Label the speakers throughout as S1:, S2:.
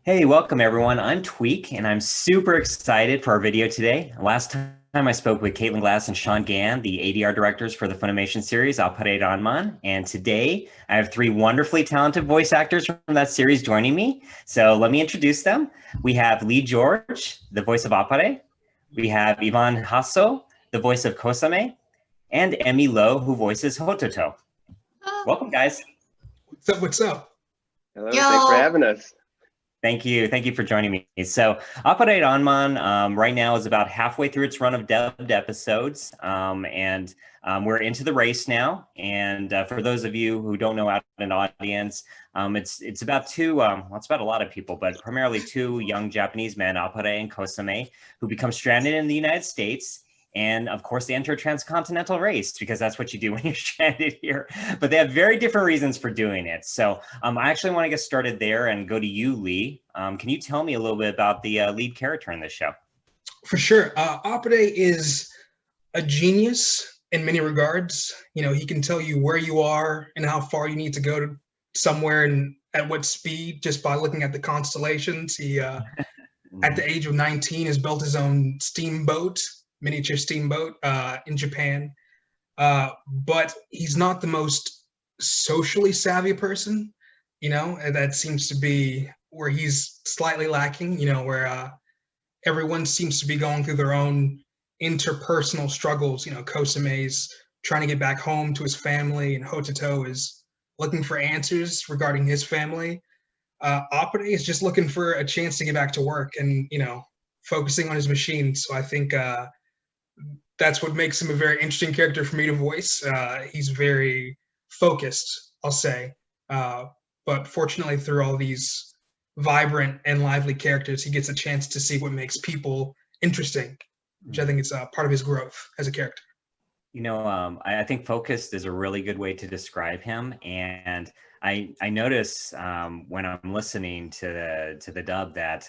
S1: Hey, welcome everyone. I'm Twwk, and I'm super excited for our video today. Last time I spoke with Caitlin Glass and Sean Gann, the ADR directors for the Funimation series Appare-Ranman, and today I have three wonderfully talented voice actors from that series joining me. So let me introduce them. We have Lee George, the voice of Appare. We have Ivan Jasso, the voice of Kosame, and Emi Lo, who voices Hototo. Welcome, guys.
S2: What's up? What's up?
S3: Hello, thanks for having us.
S1: Thank you. Thank you for joining me. So Appare-Ranman right now is about halfway through its run of dubbed episodes. We're into the race now. And for those of you who don't know out in the audience, it's about it's about a lot of people, but primarily two young Japanese men, Appare and Kosame, who become stranded in the United States. And of course, they enter a transcontinental race because that's what you do when you're stranded here. But they have very different reasons for doing it. So I actually want to get started there and go to you, Lee. Can you tell me a little bit about the lead character in this show?
S2: For sure. Appare is a genius in many regards. You know, he can tell you where you are and how far you need to go to somewhere and at what speed just by looking at the constellations. He, at the age of 19, has built his own miniature steamboat in Japan. But he's not the most socially savvy person, you know, and that seems to be where he's slightly lacking, you know, where everyone seems to be going through their own interpersonal struggles. You know, Kosame's trying to get back home to his family, and Hototo is looking for answers regarding his family. Appare is just looking for a chance to get back to work and, you know, focusing on his machine. So I think that's what makes him a very interesting character for me to voice. He's very focused, I'll say. But fortunately, through all these vibrant and lively characters, he gets a chance to see what makes people interesting, which I think is part of his growth as a character.
S1: You know, I think focused is a really good way to describe him. And I notice when I'm listening to the dub that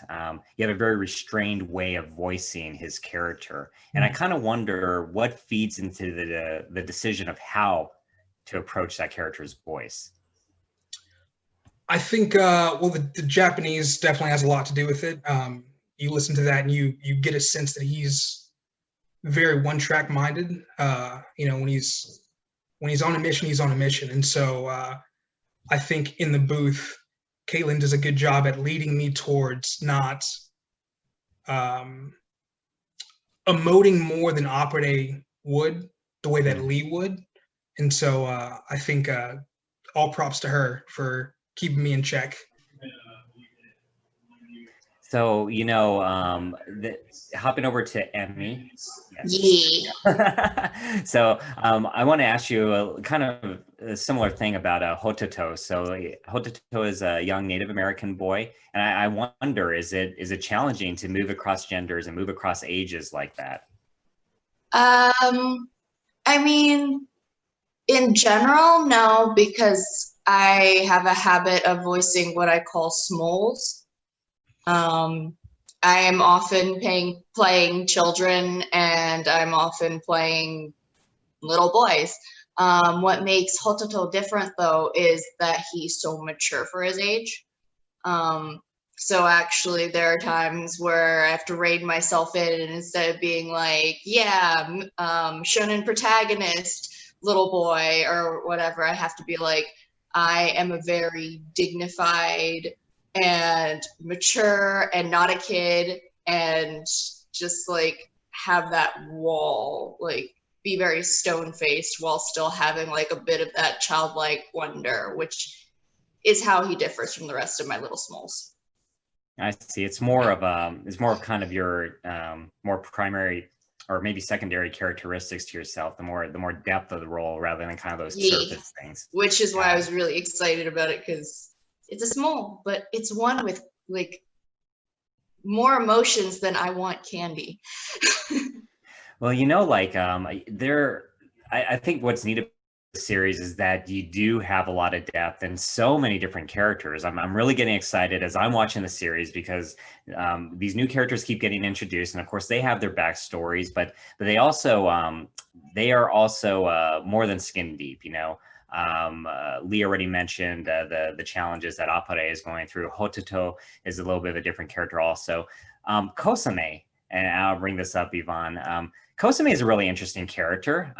S1: you have a very restrained way of voicing his character. And I kind of wonder what feeds into the decision of how to approach that character's voice.
S2: I think, well, the Japanese definitely has a lot to do with it. You listen to that and you get a sense that he's very one-track minded. You know, when he's on a mission, he's on a mission. And so I think in the booth, Caitlin does a good job at leading me towards not emoting more than Appare would, the way that Lee would. And so I think all props to her for keeping me in check.
S1: So, you know, hopping over to Emi.
S4: Yes.
S1: Yeah. So I want to ask you a kind of a similar thing about Hototo. So Hototo is a young Native American boy. And I wonder, is it challenging to move across genders and move across ages like that?
S4: I mean, in general, no, because I have a habit of voicing what I call smoles. I am often playing children, and I'm often playing little boys. What makes Hototo different, though, is that he's so mature for his age. So actually, there are times where I have to rein myself in, and instead of being like, yeah, shonen protagonist, little boy, or whatever, I have to be like, I am a very dignified and mature and not a kid, and just like have that wall, like be very stone-faced while still having like a bit of that childlike wonder, which is how he differs from the rest of my little smalls.
S1: I see. It's more of kind of your more primary or maybe secondary characteristics to yourself, the more depth of the role rather than kind of those surface things.
S4: Which is why I was really excited about it, because it's a small, but it's one with like more emotions than I want candy.
S1: Well, you know, like I think what's neat about the series is that you do have a lot of depth and so many different characters. I'm really getting excited as I'm watching the series because these new characters keep getting introduced, and of course they have their backstories, but they are also more than skin deep, you know. Lee already mentioned the challenges that Appare is going through. Hototo is a little bit of a different character also. Kosame, and I'll bring this up, Yvonne. Kosame is a really interesting character.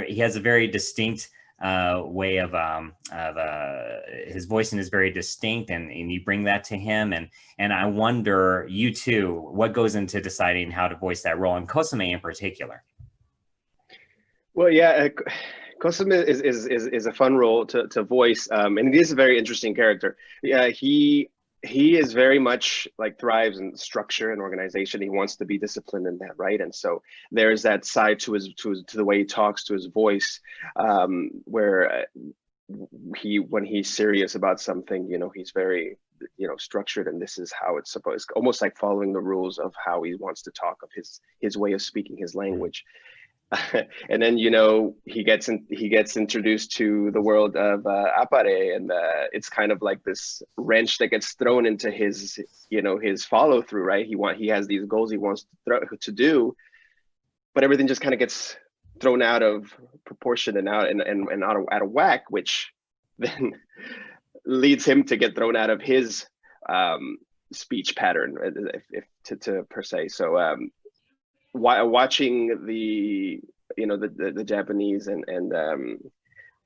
S1: He has a very distinct way of his voicing is very distinct, and you bring that to him, and I wonder, you too, what goes into deciding how to voice that role, and Kosame in particular.
S3: Well, yeah, Kosame is a fun role to voice, and it is a very interesting character. Yeah, he is very much like thrives in structure and organization. He wants to be disciplined in that, right? And so there's that side to the way he talks, to his voice, where when he's serious about something, you know, he's very, you know, structured, and this is how it's supposed, almost like following the rules of how he wants to talk, of his way of speaking, his language. And then, you know, he gets introduced to the world of Appare, and it's kind of like this wrench that gets thrown into his, you know, his follow through, right? He has these goals he wants to do, but everything just kind of gets thrown out of proportion and out of whack, which then leads him to get thrown out of his speech pattern, to per se. So watching the, you know, the Japanese and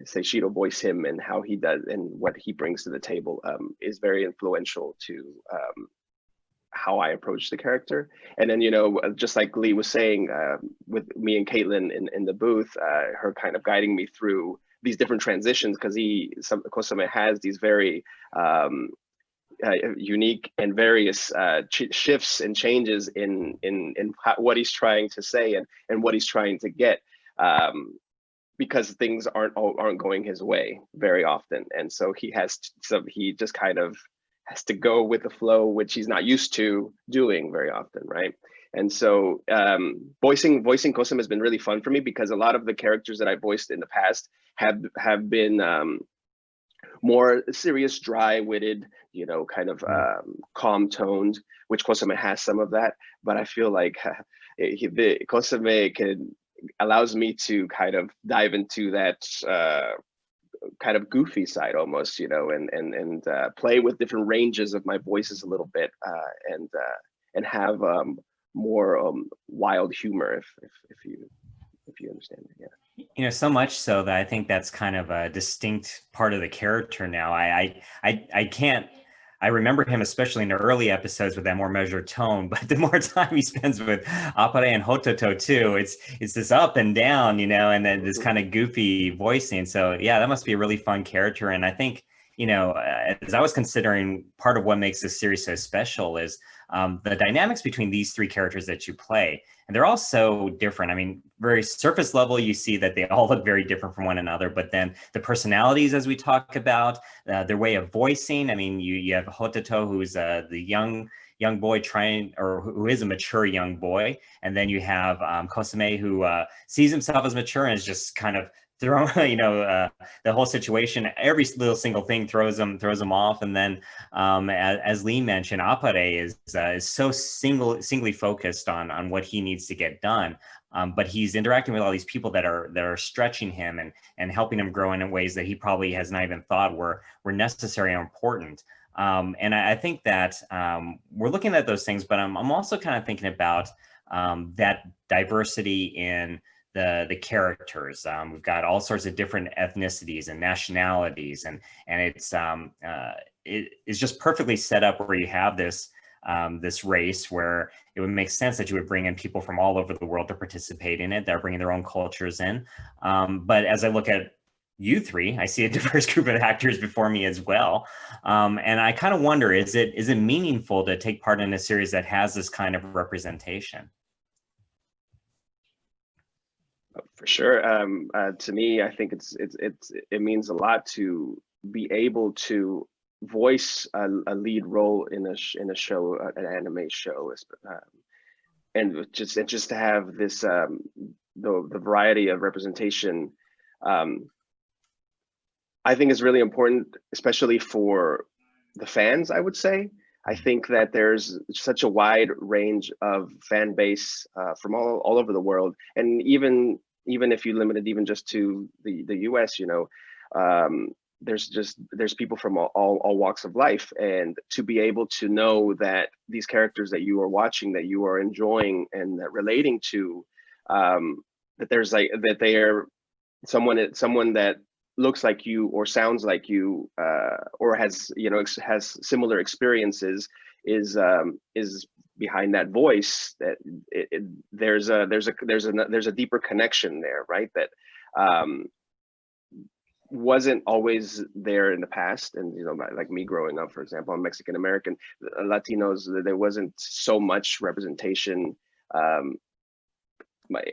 S3: Seishiro voice him, and how he does and what he brings to the table is very influential to how I approach the character. And then, you know, just like Lee was saying, with me and Caitlin in the booth, her kind of guiding me through these different transitions, because Kosame has these very unique and various shifts and changes in what he's trying to say and what he's trying to get, because things aren't going his way very often, and so he just kind of has to go with the flow, which he's not used to doing very often, right? And so voicing Kosame has been really fun for me, because a lot of the characters that I voiced in the past have been more serious, dry-witted, you know, kind of calm-toned, which Kosame has some of that. But I feel like Kosame allows me to kind of dive into that kind of goofy side almost, you know, and play with different ranges of my voices a little bit, and have more wild humor, if you understand it, yeah.
S1: You know, so much so that I think that's kind of a distinct part of the character now. I remember him, especially in the early episodes, with that more measured tone, but the more time he spends with Appare and Hototo too, it's this up and down, you know, and then this kind of goofy voicing. So yeah, that must be a really fun character. And I think, you know, as I was considering, part of what makes this series so special is the dynamics between these three characters that you play. And they're all so different. I mean, very surface level, you see that they all look very different from one another, but then the personalities, as we talk about, their way of voicing. I mean, you have Hototo, who's the young boy who is a mature young boy. And then you have Kosame, who sees himself as mature and is just kind of thrown, you know, the whole situation, every little single thing throws them off. And then, as Lee mentioned, Appare is so singly focused on what he needs to get done. But he's interacting with all these people that are stretching him and helping him grow in ways that he probably has not even thought were necessary or important. And I think that we're looking at those things, but I'm also kind of thinking about that diversity in the characters. We've got all sorts of different ethnicities and nationalities, and it's just perfectly set up where you have this race where it would make sense that you would bring in people from all over the world to participate in it. They're bringing their own cultures in. But as I look at you three, I see a diverse group of actors before me as well. And I kind of wonder, is it meaningful to take part in a series that has this kind of representation?
S3: For sure. To me, I think it means a lot to be able to voice a lead role in a show, an anime show, and just to have this the variety of representation. I think is really important, especially for the fans, I would say. I think that there's such a wide range of fan base from all over the world, and even if you limit it even just to the US, you know, there's people from all walks of life, and to be able to know that these characters that you are watching, that you are enjoying and that relating to, that there's like that they are someone that looks like you or sounds like you, or has has similar experiences, is behind that voice, that there's a deeper connection there, right? That wasn't always there in the past. And like me growing up, for example, I'm Mexican American, Latinos, there wasn't so much representation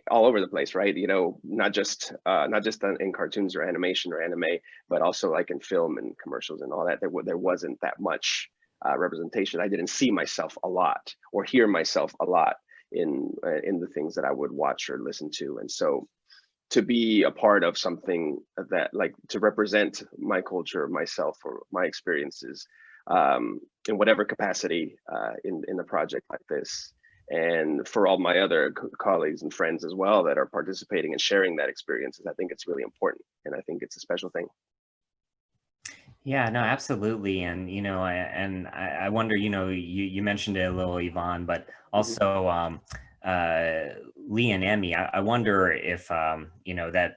S3: all over the place, right? Not just in cartoons or animation or anime, but also like in film and commercials and all that. There wasn't that much representation. I didn't see myself a lot or hear myself a lot in the things that I would watch or listen to. And so to be a part of something that, like, to represent my culture, myself, or my experiences in whatever capacity in a project like this, and for all my other colleagues and friends as well that are participating and sharing that experiences, I think it's really important, and I think it's a special thing.
S1: Yeah, no, absolutely. And, I wonder, you mentioned it a little, Yvonne, but also Lee and Emi, I wonder if, that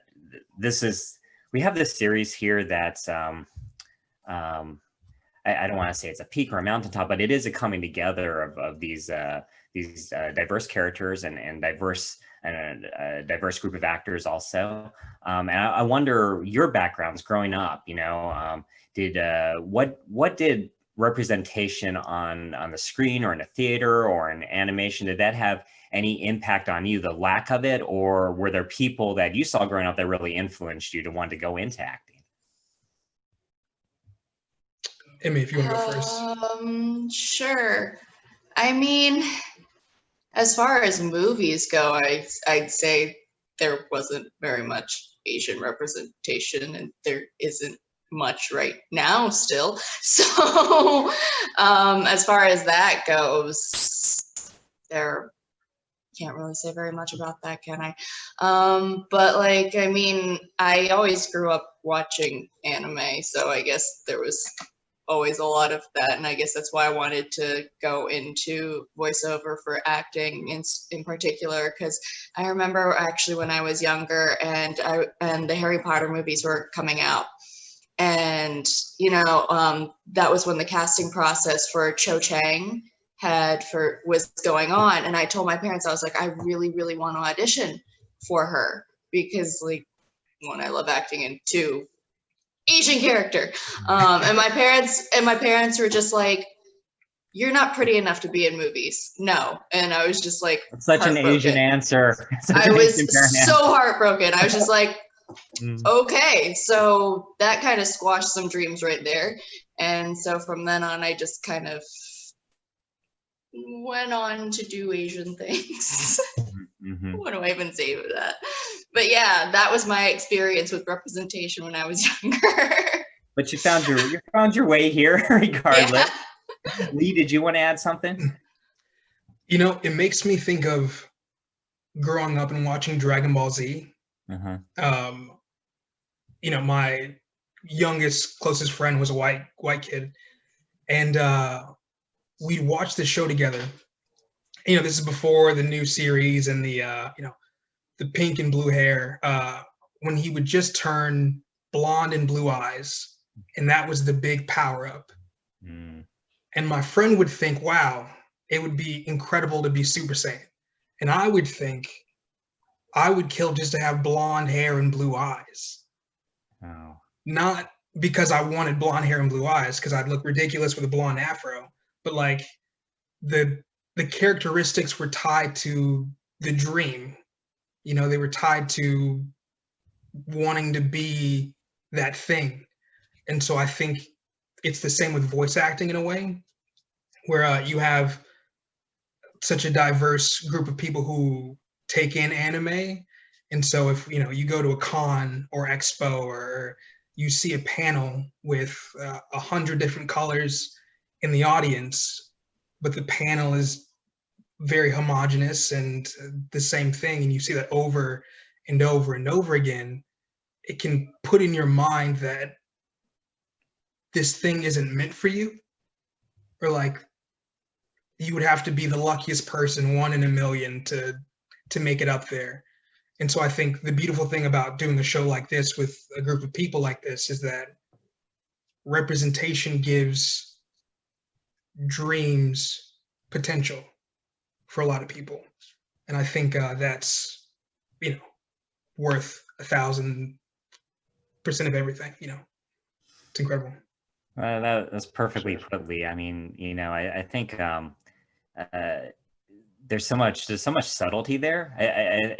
S1: we have this series here that's, I don't want to say it's a peak or a mountaintop, but it is a coming together of these diverse characters and diverse group of actors also. And I wonder your backgrounds growing up, what did representation on the screen or in a theater or in animation, did that have any impact on you, the lack of it, or were there people that you saw growing up that really influenced you to want to go into acting?
S2: Emi, if you want to go first.
S4: Sure. I mean, as far as movies go, I'd say there wasn't very much Asian representation, and there isn't much right now still. So as far as that goes, there can't really say very much about that, can I? But like, I mean, I always grew up watching anime, so I guess there was always a lot of that, and I guess that's why I wanted to go into voiceover for acting in particular, because I remember actually when I was younger and the Harry Potter movies were coming out, and that was when the casting process for Cho Chang was going on, and I told my parents, I was like, I really, really want to audition for her, because like, one, I love acting, and two, Asian character. And my parents were just like, you're not pretty enough to be in movies. No. And I was just like,
S1: it's such an Asian answer.
S4: I was so heartbroken. I was just like, okay. So that kind of squashed some dreams right there. And so from then on, I just kind of went on to do Asian things. Mm-hmm. What do I even say with that? But yeah, that was my experience with representation when I was younger. But
S1: you found your way here regardless. Yeah. Lee, did you want to add something?
S2: It makes me think of growing up and watching Dragon Ball Z. Uh-huh. My closest friend was a white kid, and we'd watch the show together. This is before the new series and the pink and blue hair, when he would just turn blonde and blue eyes, and that was the big power up. And my friend would think, wow, it would be incredible to be Super Saiyan. And I would think, I would kill just to have blonde hair and blue eyes. Oh. Not because I wanted blonde hair and blue eyes, because I'd look ridiculous with a blonde afro, but like the characteristics were tied to the dream. They were tied to wanting to be that thing. And so I think it's the same with voice acting in a way, where you have such a diverse group of people who take in anime. And so if, you go to a con or expo, or you see a panel with 100 different colors in the audience, but the panel is very homogenous and the same thing, and you see that over and over and over again, it can put in your mind that this thing isn't meant for you, or like you would have to be the luckiest person, 1 in a million, to make it up there. And so I think the beautiful thing about doing a show like this with a group of people like this is that representation gives dreams potential for a lot of people. And I think that's, you know, worth 1,000% of everything, you know. It's incredible.
S1: That's perfectly put, Lee. I mean, you know, I think there's so much subtlety there.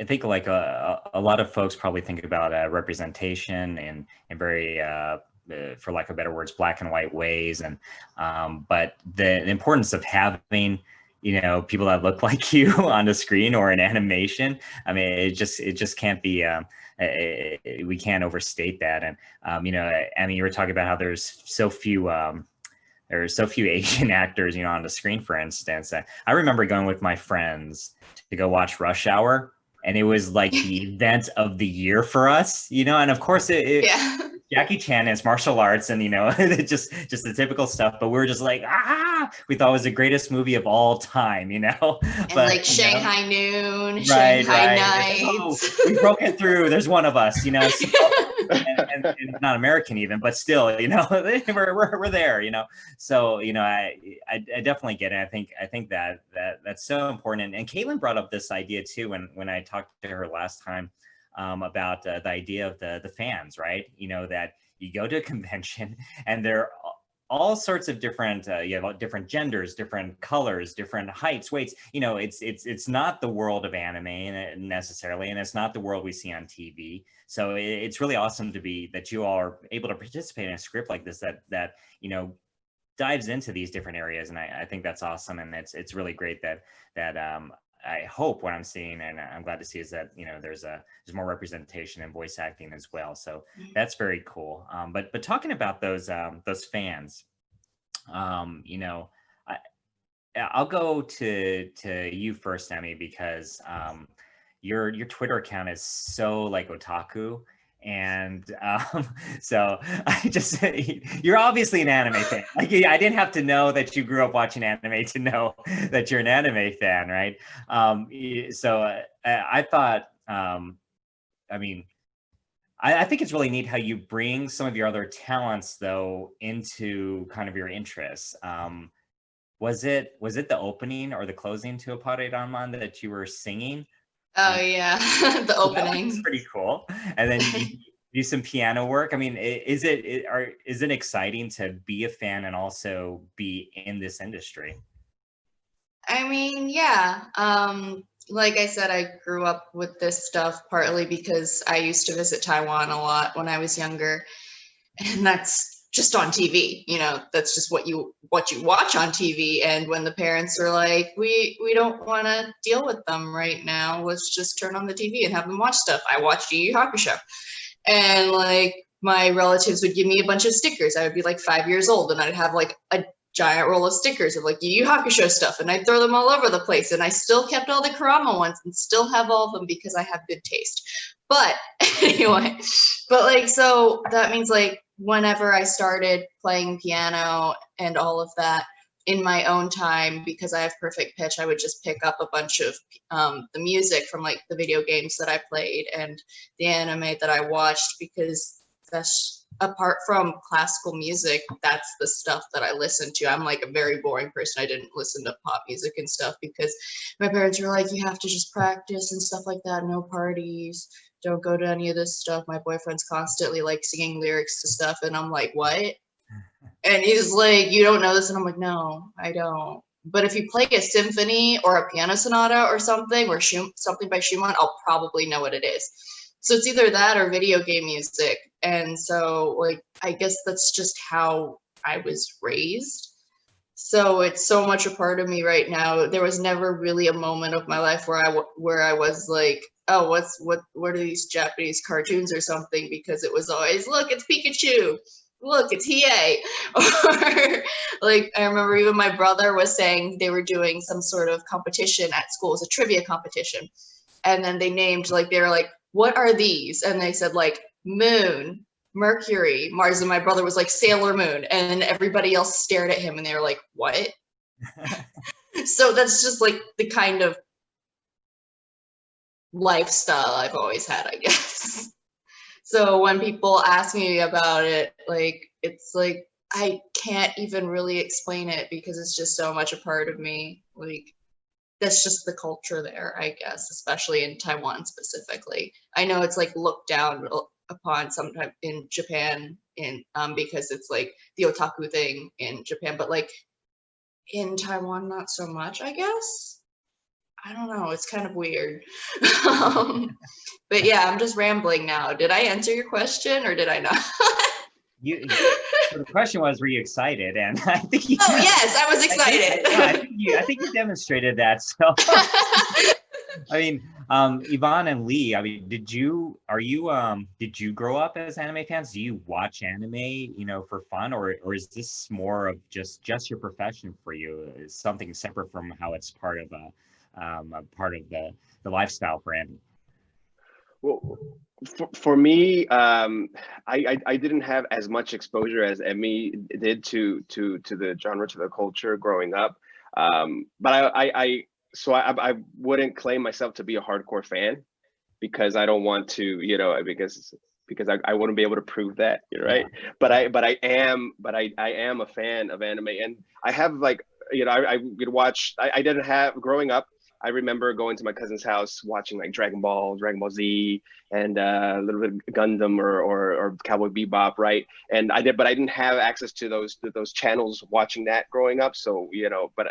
S1: I think like a lot of folks probably think about representation in very for lack of better words, black and white ways, and but the importance of having, you know, people that look like you on the screen or in animation. I mean, it just can't be. We can't overstate that. And you know, I mean, you were talking about how there's so few Asian actors, you know, on the screen, for instance. I remember going with my friends to go watch Rush Hour, and it was like the event of the year for us, you know. And of course,
S4: Yeah.
S1: Jackie Chan is martial arts, and you know, just the typical stuff. But we were just like, we thought it was the greatest movie of all time, you know.
S4: And
S1: but,
S4: like Shanghai Noon,
S1: right,
S4: Shanghai
S1: right.
S4: Nights.
S1: Oh, we broke it through. There's one of us, you know. So, and not American even, but still, you know, we're there, you know. So, you know, I definitely get it. I think that's so important. And Caitlin brought up this idea too when I talked to her last time. About the idea of the fans, right? You know, that you go to a convention and there are all sorts of different, you have different genders, different colors, different heights, weights. You know, it's not the world of anime necessarily, and it's not the world we see on TV. So it's really awesome that you all are able to participate in a script like this that you know dives into these different areas, and I think that's awesome, and it's really great that I hope what I'm seeing, and I'm glad to see, is that, you know, there's more representation in voice acting as well. So that's very cool. But talking about those fans, you know, I'll go to you first, Emi, because your Twitter account is so like otaku. And so you're obviously an anime fan. Like, I didn't have to know that you grew up watching anime to know that you're an anime fan, right? So I thought, I mean, I think it's really neat how you bring some of your other talents though into kind of your interests. Was it the opening or the closing to Appare-Ranman that you were singing?
S4: Oh yeah, the opening.
S1: That's pretty cool. And then you do some piano work. I mean, is it exciting to be a fan and also be in this industry?
S4: I mean, yeah. Like I said, I grew up with this stuff partly because I used to visit Taiwan a lot when I was younger, and that's just on TV, you know, that's just what you watch on TV. And when the parents are like, we don't want to deal with them right now, let's just turn on the TV and have them watch stuff. I watched Yu Yu Hakusho, and like my relatives would give me a bunch of stickers. I would be like 5 years old, and I'd have like a giant roll of stickers of like Yu Yu Hakusho stuff, and I'd throw them all over the place. And I still kept all the Kurama ones and still have all of them because I have good taste. But anyway, but like, so that means like whenever I started playing piano and all of that in my own time, because I have perfect pitch, I would just pick up a bunch of the music from like the video games that I played and the anime that I watched, because that's, apart from classical music, that's the stuff that I listen to. I'm like a very boring person. I didn't listen to pop music and stuff because my parents were like, you have to just practice and stuff like that. No parties. Don't go to any of this stuff. My boyfriend's constantly like singing lyrics to stuff, and I'm like, what? And he's like, you don't know this? And I'm like, no, I don't. But if you play a symphony or a piano sonata or something, or something by Schumann, I'll probably know what it is. So it's either that or video game music. And so like, I guess that's just how I was raised. So it's so much a part of me right now. There was never really a moment of my life where I was like, oh, what are these Japanese cartoons or something? Because it was always, look, it's Pikachu. Look, it's Hiei. Or like, I remember even my brother was saying they were doing some sort of competition at school. It was a trivia competition. And then they named, like, they were like, what are these? And they said like Moon, Mercury, Mars, and my brother was like Sailor Moon, and everybody else stared at him and they were like, what? So that's just like the kind of lifestyle I've always had, I guess. So when people ask me about it, like, it's like I can't even really explain it because it's just so much a part of me. Like, that's just the culture there, I guess, especially in Taiwan specifically. I know it's like looked down upon sometimes in Japan because it's like the otaku thing in Japan, but like in Taiwan, not so much, I guess. I don't know. It's kind of weird. But yeah, I'm just rambling now. Did I answer your question or did I not?
S1: The question was, were you excited? And I think you.
S4: Oh yes, I was excited.
S1: I think you demonstrated that. So, I mean, Yvonne and Lee. I mean, did you grow up as anime fans? Do you watch anime, you know, for fun, or is this more of just your profession for you? Is something separate from how it's part of the lifestyle for anime?
S3: Well, for me, I didn't have as much exposure as Emi did to the genre, to the culture growing up. But I wouldn't claim myself to be a hardcore fan because I don't want to, you know, because I wouldn't be able to prove that, right? Yeah. But I am a fan of anime, and I have, like, you know, I would watch. I didn't have growing up. I remember going to my cousin's house, watching like Dragon Ball Z, and a little bit of Gundam or Cowboy Bebop, right? And I didn't have access to those channels watching that growing up. So, you know, but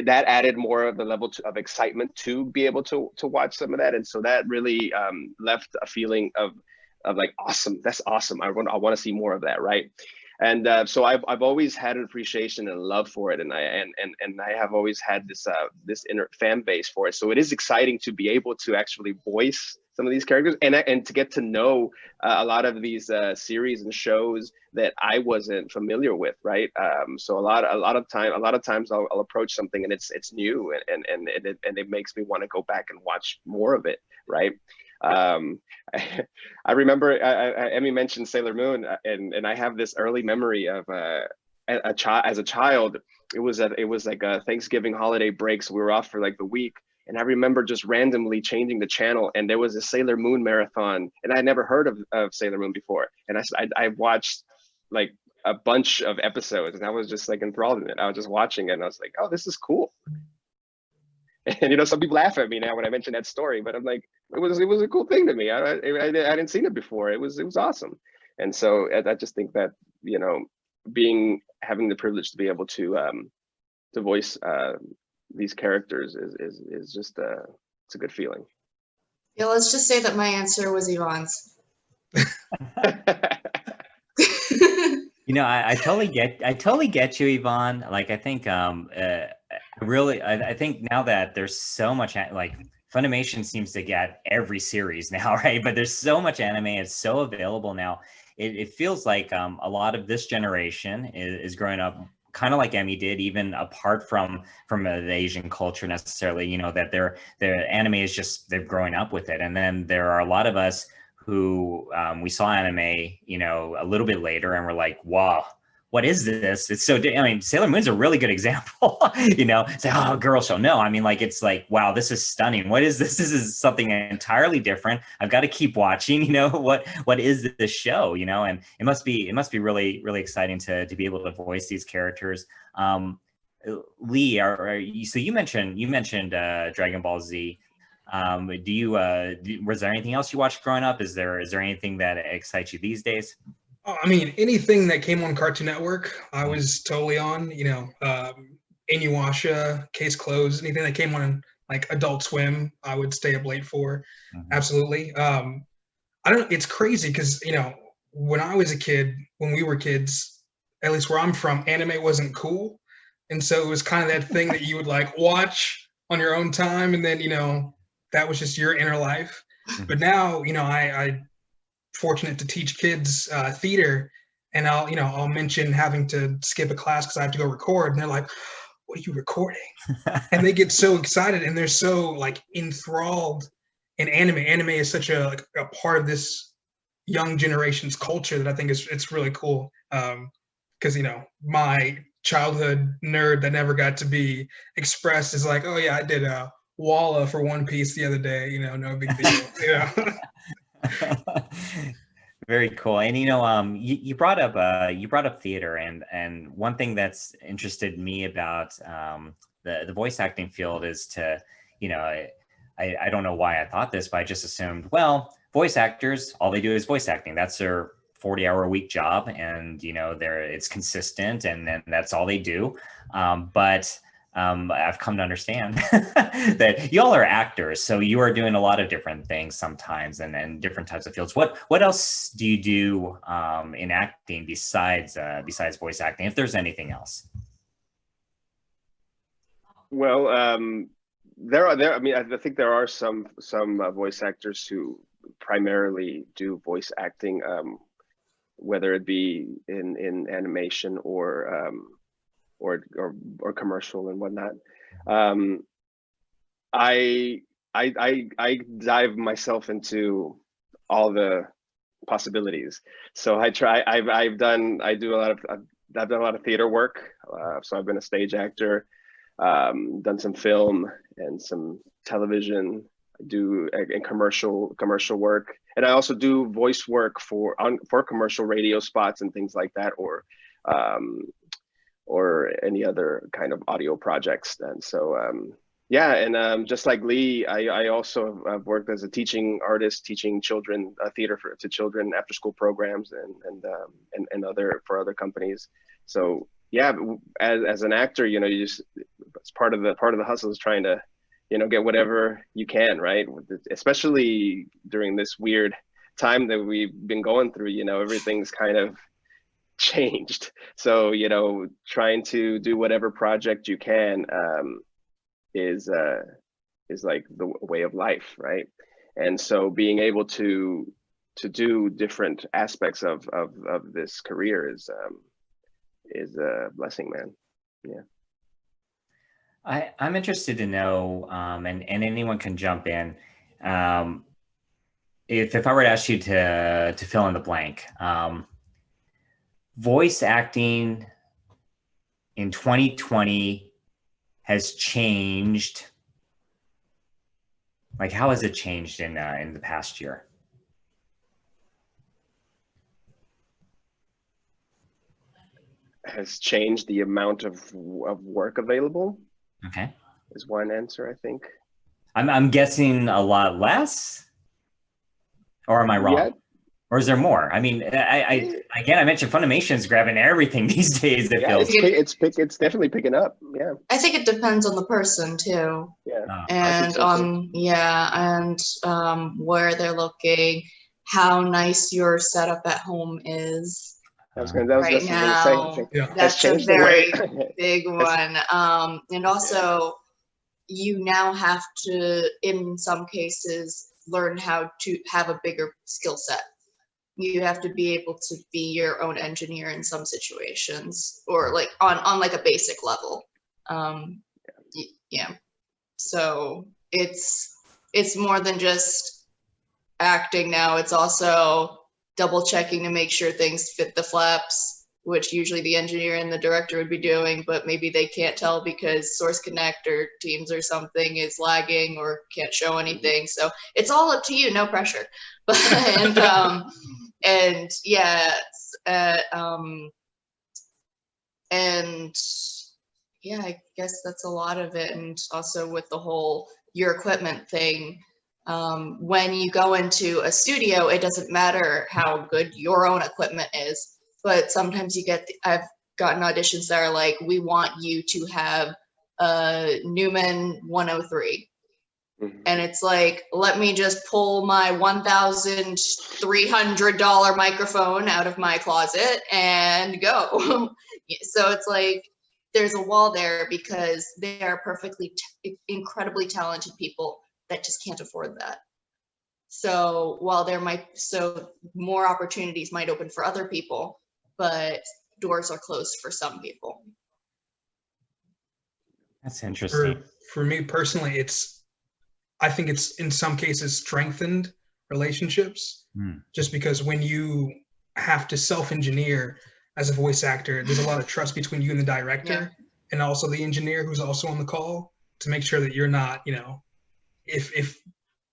S3: that added more of the level of excitement to be able to watch some of that, and so that really left a feeling of like, awesome, that's awesome. I want to see more of that, right? And so I've always had an appreciation and love for it, and I have always had this inner fan base for it. So it is exciting to be able to actually voice some of these characters and to get to know a lot of these series and shows that I wasn't familiar with, right? So a lot of times I'll approach something and it's new and it makes me want to go back and watch more of it, right? I remember Emi mentioned Sailor Moon, and I have this early memory of as a child. It was like a Thanksgiving holiday break, so we were off for like the week, and I remember just randomly changing the channel, and there was a Sailor Moon marathon, and I never heard of Sailor Moon before, and I watched like a bunch of episodes, and I was just like enthralled in it. I was just watching it, and I was like, oh, this is cool. And, you know, some people laugh at me now when I mention that story, but I'm like, it was a cool thing to me. I hadn't seen it before. It was awesome. And so I just think that, you know, having the privilege to be able to voice these characters is just it's a good feeling.
S4: Yeah, let's just say that my answer was Yvonne's.
S1: You know, I totally get you, Yvonne. Like, I think I think now that there's so much, like, Funimation seems to get every series now, right? But there's so much anime, it's so available now. It feels like a lot of this generation is growing up kind of like Emi did, even apart from the Asian culture necessarily, you know, that their anime is just, they're growing up with it. And then there are a lot of us who we saw anime, you know, a little bit later, and we're like, wow, what is this? It's so, I mean, Sailor Moon's a really good example, you know, it's like, oh, girl show. No, I mean, like, it's like, wow, this is stunning. What is this? This is something entirely different. I've got to keep watching, you know, what is this show, you know? And it must be really, really exciting to be able to voice these characters. Lee, so you mentioned Dragon Ball Z. Was there anything else you watched growing up? Is there anything that excites you these days?
S2: I mean, anything that came on Cartoon Network, I was totally on. You know, Inuyasha, Case Closed, anything that came on like Adult Swim, I would stay up late for. Mm-hmm. Absolutely. I don't. It's crazy because, you know, when I was a kid, when we were kids, at least where I'm from, anime wasn't cool, and so it was kind of that thing that you would like watch on your own time, and then, you know, that was just your inner life. Mm-hmm. But now, you know, I fortunate to teach kids theater, and I'll mention having to skip a class because I have to go record, and they're like, what are you recording? And they get so excited, and they're so like enthralled in anime is such a like a part of this young generation's culture that I think it's really cool. Because you know, my childhood nerd that never got to be expressed is like, oh yeah, I did a Walla for One Piece the other day. You know, no big deal. You know.
S1: Very cool. And you know, you brought up theater, and one thing that's interested me about the voice acting field is to, you know, I don't know why I thought this, but I just assumed, well, voice actors, all they do is voice acting. That's their 40-hour-a-week job, and you know, it's consistent, and then that's all they do. But I've come to understand that y'all are actors, so you are doing a lot of different things sometimes, and different types of fields. What else do you do in acting besides voice acting, if there's anything else?
S3: Well, I mean, I think there are some voice actors who primarily do voice acting, whether it be in animation or commercial and whatnot. I dive myself into all the possibilities. So I've done a lot of theater work. So I've been a stage actor, done some film and some television. I do commercial work, and I also do voice work for commercial radio spots and things like that, or any other kind of audio projects. And so yeah, and just like Lee, I also have worked as a teaching artist, teaching children theater to children, after school programs, and other companies. So yeah, as an actor, you know, it's part of the hustle is trying to, you know, get whatever you can, right? Especially during this weird time that we've been going through. You know, everything's kind of changed. So, you know, trying to do whatever project you can is like the way of life, right? And so being able to do different aspects of this career is a blessing, man. Yeah.
S1: I'm interested to know, and anyone can jump in. If I were to ask you to fill in the blank, voice acting in 2020 has changed. Like, how has it changed in the past year?
S3: Has changed the amount of work available.
S1: Okay,
S3: is one answer, I think.
S1: I'm guessing a lot less, or am I wrong?
S3: Yeah.
S1: Or is there more? I mean, I mentioned Funimation's grabbing everything these days.
S3: Yeah, it's definitely picking up. Yeah,
S4: I think it depends on the person too.
S3: Yeah,
S4: and where they're looking, how nice your setup at home is. That's a very big one. And also, you now have to, in some cases, learn how to have a bigger skill set. You have to be able to be your own engineer in some situations, or like on like a basic level. Yeah. So it's more than just acting now. It's also double checking to make sure things fit the flaps, which usually the engineer and the director would be doing, but maybe they can't tell because Source Connect or Teams or something is lagging or can't show anything. So it's all up to you, no pressure. And yeah, and yeah, I guess that's a lot of it. And also with the whole your equipment thing, when you go into a studio, it doesn't matter how good your own equipment is, but sometimes I've gotten auditions that are like, we want you to have a Newman 103. And it's like, let me just pull my $1,300 microphone out of my closet and go. So it's like, there's a wall there because they are incredibly talented people that just can't afford that. So while more opportunities might open for other people, but doors are closed for some people.
S1: That's interesting.
S2: For me personally, I think it's in some cases strengthened relationships, just because when you have to self-engineer as a voice actor, there's a lot of trust between you and the director and also the engineer who's also on the call to make sure that you're not, if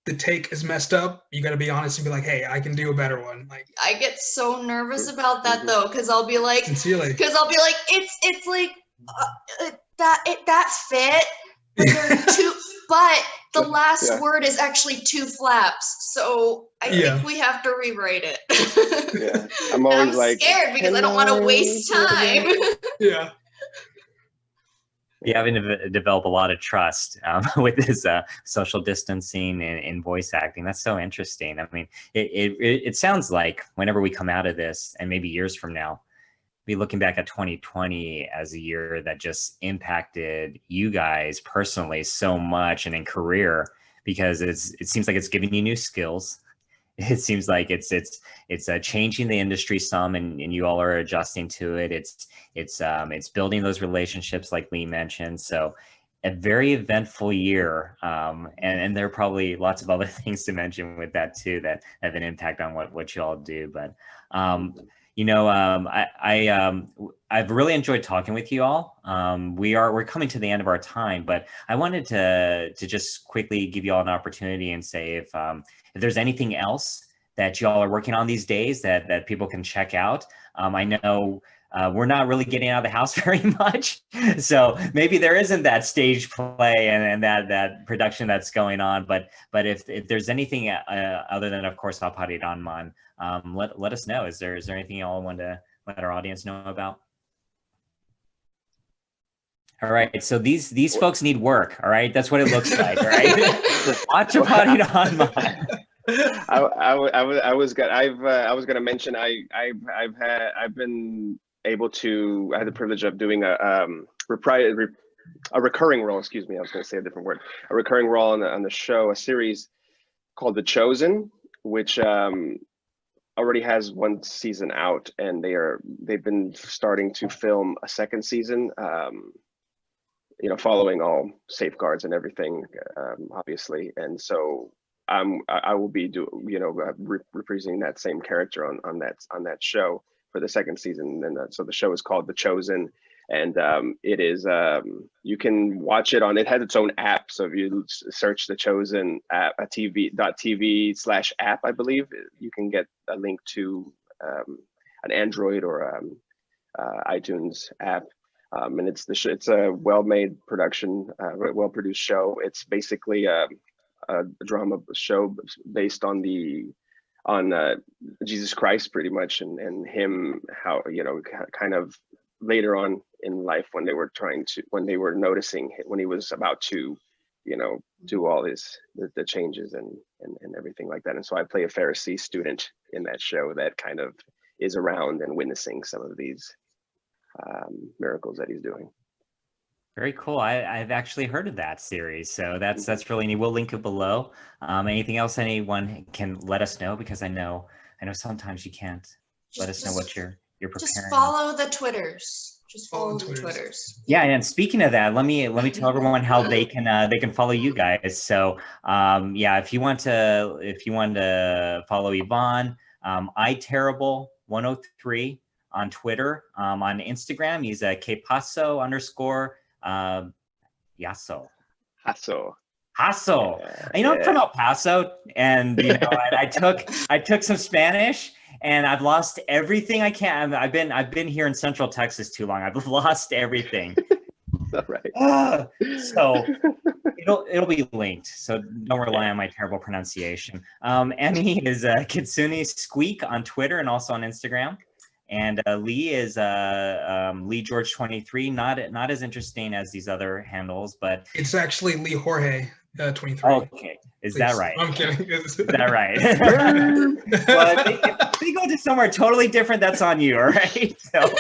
S2: the take is messed up, you got to be honest and be like, hey, I can do a better one. Like,
S4: I get so nervous about that though, because I'll be like,
S2: sincerely,
S4: it's like that fit, but there are two, but the last word is actually two flaps, so I think we have to rewrite it.
S3: I'm always
S4: scared because I don't want to waste time.
S1: Yeah, having to develop a lot of trust with this social distancing in voice acting. That's so interesting. I mean, it sounds like whenever we come out of this, and maybe years from now, be looking back at 2020 as a year that just impacted you guys personally so much and in career, because it seems like it's giving you new skills. It seems like it's changing the industry some, and you all are adjusting to it. It's building those relationships like Lee mentioned. So a very eventful year. And there are probably lots of other things to mention with that too, that have an impact on what you all do. But, I've really enjoyed talking with you all. We're coming to the end of our time, but I wanted to just quickly give you all an opportunity and say if there's anything else that y'all are working on these days that people can check out. I know we're not really getting out of the house very much, so maybe there isn't that stage play and that production that's going on. But if there's anything other than, of course, Appare-Ranman, let us know. Is there anything y'all want to let our audience know about? All right, so these folks need work. All right, that's what it looks like. All right, watch Appare-Ranman.
S3: I was gonna mention I've been able to. I had the privilege of doing a recurring role. Excuse me, I was going to say a different word. A recurring role on the show, a series called The Chosen, which already has one season out, and they've been starting to film a second season. Following all safeguards and everything, obviously, and so I will be reprising that same character on that show for the second season, and so the show is called The Chosen, and it is you can watch it on. It has its own app, so if you search The Chosen app, TV.tv/app, I believe you can get a link to an Android or iTunes app. And it's a well-made production, well-produced show. It's basically a drama show based on Jesus Christ, pretty much, and him, how kind of later on in life when they were noticing when he was about to do all the changes and everything like that. And so I play a Pharisee student in that show that kind of is around and witnessing some of these miracles that he's doing.
S1: Very cool. I've actually heard of that series, so that's really neat. We'll link it below. Anything else anyone can let us know, because I know sometimes you can't let us know what you're preparing.
S4: Just follow the Twitters. Just follow the Twitters.
S1: Yeah, and speaking of that, let me tell everyone how they can follow you guys. So if you want to follow Yvonne, iTerrible103 on Twitter. On Instagram, he's a _Jasso. Jasso. I'm from El Paso, and I took some Spanish, and I've lost everything I can. I've been here in Central Texas too long. I've lost everything.
S3: All right.
S1: So it'll be linked. So don't rely on my terrible pronunciation. Emi is Kitsune Squeak on Twitter and also on Instagram. And Lee is Lee George 23. Not as interesting as these other handles, but
S2: it's actually Lee Jorge 23.
S1: Okay, is that right?
S2: I'm kidding.
S1: Is that right? But if they go to somewhere totally different, that's on you, all right? So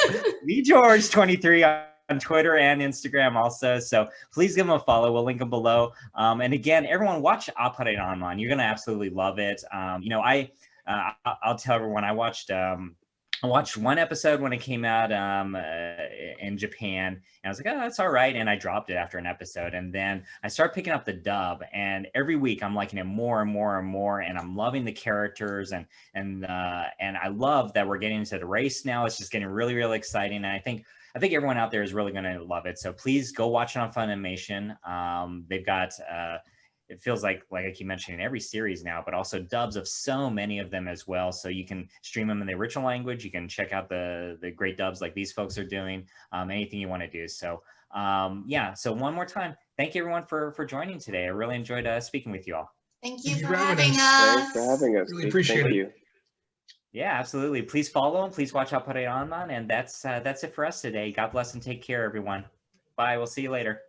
S1: Lee George 23 on Twitter and Instagram also. So please give them a follow. We'll link them below. And again, everyone watch Appare-Ranman. You're gonna absolutely love it. I'll tell everyone I watched I watched one episode when it came out in Japan, and I was like, oh, that's all right. And I dropped it after an episode. And then I started picking up the dub, and every week I'm liking it more and more and more. And I'm loving the characters, and I love that we're getting into the race now. It's just getting really, really exciting. And I think everyone out there is really going to love it. So please go watch it on Funimation. They've got it feels like I keep mentioning every series now, but also dubs of so many of them as well. So you can stream them in the original language. You can check out the great dubs like these folks are doing, anything you want to do. So yeah, so one more time, thank you everyone for joining today. I really enjoyed speaking with you all.
S4: Thank you
S2: Thank you
S4: for
S2: for having
S4: having
S2: us.
S4: us.
S3: Thanks for having us.
S2: Really appreciate
S3: Thank
S2: it.
S3: you.
S1: Yeah, absolutely. Please follow and please watch Appare-Ranman. And that's it for us today. God bless and take care, everyone. Bye. We'll see you later.